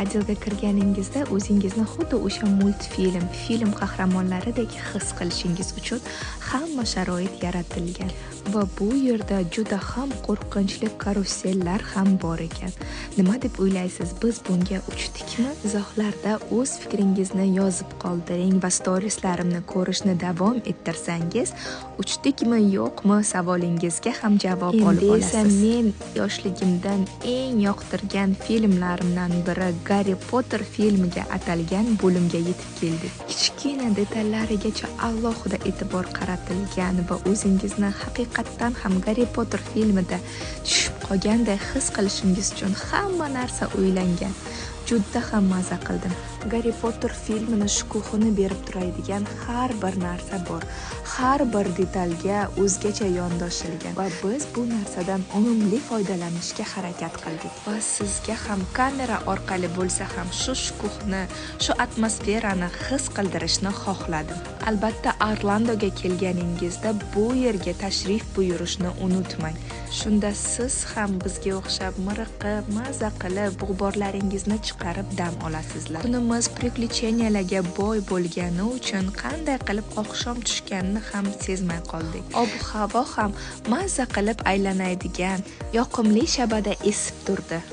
Adilga kirganingizda o'zingizni xuddi o'sha multfilm, film qahramonlaridek his qilishingiz uchun hamma sharoit yaratilgan va bu yerda juda ham qo'rqinchli karusellar ham bor ekan. Nima deb o'ylaysiz, biz bunga uchdikmi? Izohlarda o'z fikringizni yozib qoldiring va storieslarimni ko'rishni davom ettirsangiz, uchdikmi yo'qmi savolingizga ham javob olib olasiz. Endi esa men yoshligimdan eng yoqtirgan filmlarimdan biri Harry Potter filmiga atalgan bo'limga yetib keldik. Kichkina detallarigacha alohida e'tibor qaratilgan va o'zingizni haqiqatdan ham Harry Potter filmida tushib qolganday his qilishingiz uchun hamma narsa o'ylangan. Juda ham maza qildim. Harry Potter filmini shukuhini berib turadigan har bir narsa bor. Har bir detalga o'zgacha yondoshilgan va biz bu narsadan unumli foydalanishga harakat qildik. Va sizga ham kamera orqali bo'lsa ham shu shukuhni, shu atmosferani his qildirishni xohladim. Albatta, Orlandoga kelganingizda bu yerga tashrif buyurishni unutmang. Shunda siz ham bizga o'xshab miriqib, maza qilib, g'uborlaringizni chiqarib dam olasizlar. Kunimiz priklecheniyalarga boy bo'lgani uchun qanday qilib oqshom tushganini ham sezmay qoldik. Ob-havo ham maza qilib aylanadigan, yoqimli shabada esib turdi.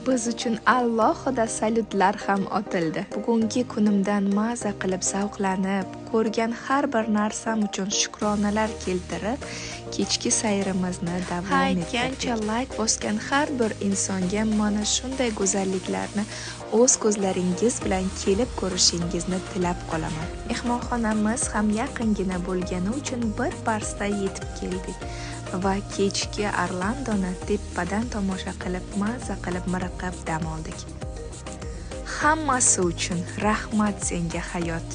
Biz uchun alohida salyutlar ham otildi. Bugungi kunimdan maza qilib zavqlanib, ko'rgan har bir narsam uchun shukronalar keltirib, kechki sayrimizni davom ettirdik. Like bosgan har bir insonga mana shunday go'zalliklarni o'z ko'zlaringiz bilan kelib ko'rishingizni tilab qolaman. Mehmonxonamiz ham yaqingina bo'lgani uchun bir parsda yetib keldik va kechki Orlandoni tepadan tomosha qilib, maza qilib miriqib dam oldik. Hammasi uchun rahmat senga hayot.